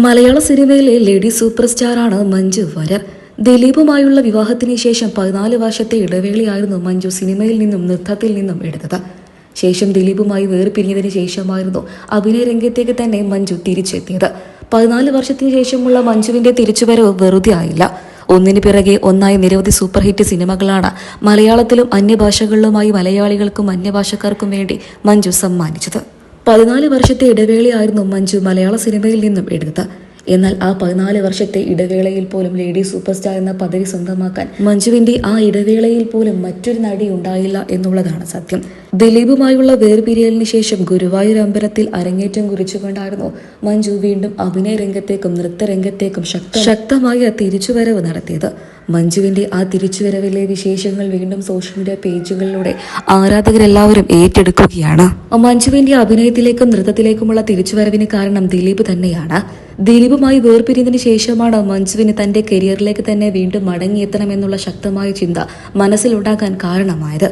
മലയാള സിനിമയിലെ lady super സ്റ്റാറാണ് Manju Warrier. ദിലീപുമായുള്ള വിവാഹത്തിന് ശേഷം 14 വർഷത്തെ ഇടവേളയായിരുന്നു മഞ്ജു സിനിമയിൽ നിന്നും നൃത്തത്തിൽ നിന്നും എടുത്തത്. ശേഷം ദിലീപുമായി വേർപിരിഞ്ഞതിന് ശേഷമായിരുന്നു അഭിനയ രംഗത്തേക്ക് തന്നെ മഞ്ജു തിരിച്ചെത്തിയത്. 14 വർഷത്തിന് ശേഷമുള്ള മഞ്ജുവിന്റെ തിരിച്ചുവരവ് വെറുതെ ആയില്ല. ഒന്നിനു പിറകെ ഒന്നായി നിരവധി സൂപ്പർ ഹിറ്റ് സിനിമകളാണ് മലയാളത്തിലും അന്യഭാഷകളിലുമായി മലയാളികൾക്കും അന്യഭാഷക്കാർക്കും വേണ്ടി മഞ്ജു സമ്മാനിച്ചത്. 14 വർഷത്തെ ഇടവേളയായിരുന്നു മഞ്ജു മലയാള സിനിമയിൽ നിന്നും എടുത്തത്. എന്നാൽ ആ 14 വർഷത്തെ ഇടവേളയിൽ പോലും ലേഡി സൂപ്പർ സ്റ്റാർ എന്ന പദവി സ്വന്തമാക്കാൻ മഞ്ജുവിന്റെ ആ ഇടവേളയിൽ പോലും മറ്റൊരു നടി ഉണ്ടായില്ല എന്നുള്ളതാണ് സത്യം. ദിലീപുമായുള്ള വേർപിരിയലിന് ശേഷം ഗുരുവായൂർ അമ്പലത്തിൽ അരങ്ങേറ്റം കുറിച്ചുകൊണ്ടായിരുന്നു മഞ്ജു വീണ്ടും അഭിനയ രംഗത്തേക്കും നൃത്തരംഗത്തേക്കും ശക്തമായ തിരിച്ചുവരവ് നടത്തിയത്. മഞ്ജുവിന്റെ ആ തിരിച്ചുവരവിലെ വിശേഷങ്ങൾ വീണ്ടും സോഷ്യൽ മീഡിയ പേജുകളിലൂടെ ആരാധകരെല്ലാവരും ഏറ്റെടുക്കുകയാണ്. മഞ്ജുവിന്റെ അഭിനയത്തിലേക്കും നൃത്തത്തിലേക്കുമുള്ള തിരിച്ചുവരവിന് കാരണം ദിലീപ് തന്നെയാണ്. ദിലീപുമായി വേർപിരിഞ്ഞതിന് ശേഷമാണ് മഞ്ജുവിന് തന്റെ കരിയറിലേക്ക് തന്നെ വീണ്ടും മടങ്ങിയെത്തണമെന്നുള്ള ശക്തമായ ചിന്ത മനസ്സിലുണ്ടാകാൻ കാരണമായത്.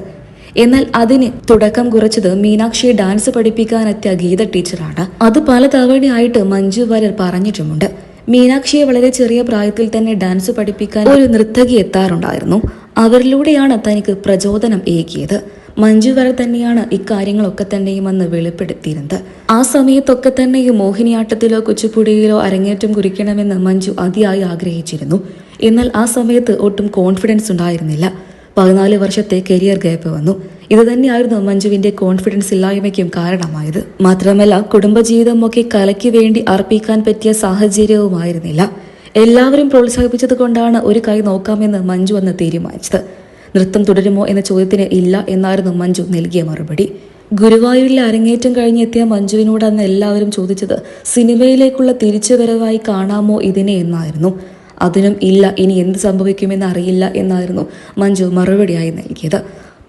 എന്നാൽ അതിന് തുടക്കം കുറിച്ചത് മീനാക്ഷിയെ ഡാൻസ് പഠിപ്പിക്കാനെത്തിയ ഗീത ടീച്ചറാണ്. അത് പല തവണയായിട്ട് മഞ്ജു വാര്യർ പറഞ്ഞിട്ടുമുണ്ട്. മീനാക്ഷിയെ വളരെ ചെറിയ പ്രായത്തിൽ തന്നെ ഡാൻസ് പഠിപ്പിക്കാൻ ഒരു നർത്തകി എത്താറുണ്ടായിരുന്നു. അവരിലൂടെയാണ് തനിക്ക് പ്രചോദനം ഏകിയത്. മഞ്ജു വാര്യർ തന്നെയാണ് ഇക്കാര്യങ്ങളൊക്കെ തന്നെയും അന്ന് വെളിപ്പെടുത്തിയിരുന്നത്. ആ സമയത്തൊക്കെ തന്നെയും മോഹിനിയാട്ടത്തിലോ കുച്ചിപ്പുടിയിലോ അരങ്ങേറ്റം കുറിക്കണമെന്ന് മഞ്ജു അതിയായി ആഗ്രഹിച്ചിരുന്നു. എന്നാൽ ആ സമയത്ത് ഒട്ടും കോൺഫിഡൻസ് ഉണ്ടായിരുന്നില്ല. 14 വർഷത്തെ കരിയർ ഗ്യാപ്പ് വന്നു. ഇത് തന്നെയായിരുന്നു മഞ്ജുവിന്റെ കോൺഫിഡൻസ് ഇല്ലായ്മയ്ക്കും കാരണമായത്. മാത്രമല്ല കുടുംബജീവിതമൊക്കെ കലയ്ക്ക് വേണ്ടി അർപ്പിക്കാൻ പറ്റിയ സാഹചര്യവുമായിരുന്നില്ല. എല്ലാവരും പ്രോത്സാഹിപ്പിച്ചത് കൊണ്ടാണ് ഒരു കൈ നോക്കാമെന്ന് മഞ്ജു അന്ന് തീരുമാനിച്ചത്. നൃത്തം തുടരുമോ എന്ന ചോദ്യത്തിന് ഇല്ല എന്നായിരുന്നു മഞ്ജു നൽകിയ മറുപടി. ഗുരുവായൂരിലെ അരങ്ങേറ്റം കഴിഞ്ഞെത്തിയ മഞ്ജുവിനോട് അന്ന് എല്ലാവരും ചോദിച്ചത് സിനിമയിലേക്കുള്ള തിരിച്ചുവരവായി കാണാമോ ഇതിനെ എന്നായിരുന്നു. അതിനും ഇല്ല, ഇനി എന്ത് സംഭവിക്കുമെന്ന് അറിയില്ല എന്നായിരുന്നു മഞ്ജു മറുപടിയായി നൽകിയത്.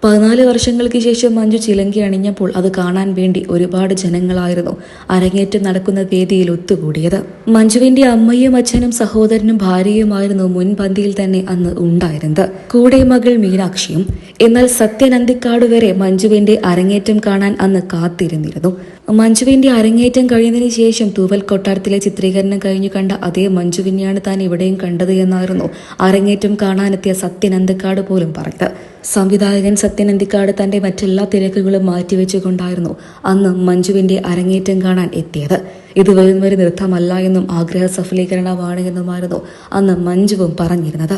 14 വർഷങ്ങൾക്ക് ശേഷം മഞ്ജു ചിലങ്കി അണിഞ്ഞപ്പോൾ അത് കാണാൻ വേണ്ടി ഒരുപാട് ജനങ്ങളായിരുന്നു അരങ്ങേറ്റം നടക്കുന്ന വേദിയിൽ ഒത്തുകൂടിയത്. മഞ്ജുവിന്റെ അമ്മയും അച്ഛനും സഹോദരനും ഭാര്യയുമായിരുന്നു മുൻപന്തിയിൽ തന്നെ അന്ന് ഉണ്ടായിരുന്നത്. കൂടെ മകൾ മീനാക്ഷിയും. എന്നാൽ സത്യൻ അന്തിക്കാട് വരെ മഞ്ജുവിന്റെ അരങ്ങേറ്റം കാണാൻ അന്ന് കാത്തിരുന്നിരുന്നു. മഞ്ജുവിന്റെ അരങ്ങേറ്റം കഴിഞ്ഞതിന് ശേഷം തൂവൽ കൊട്ടാരത്തിലെ ചിത്രീകരണം കഴിഞ്ഞു കണ്ട അതേ മഞ്ജുവിനെയാണ് താൻ ഇവിടെയും കണ്ടത് എന്നായിരുന്നു അരങ്ങേറ്റം കാണാനെത്തിയ സത്യൻ അന്തിക്കാട് പോലും പറഞ്ഞത്. സംവിധായകൻ സത്യൻ അന്തിക്കാട് തന്റെ മറ്റെല്ലാ തിരക്കുകളും മാറ്റിവെച്ചുകൊണ്ടായിരുന്നു അന്ന് മഞ്ജുവിന്റെ അരങ്ങേറ്റം കാണാൻ എത്തിയത്. ഇത് വെറും ഒരു നൃത്തമല്ല എന്നും ആഗ്രഹ സഫലീകരണമാണ് എന്നുമായിരുന്നു അന്ന് മഞ്ജുവും പറഞ്ഞിരുന്നത്.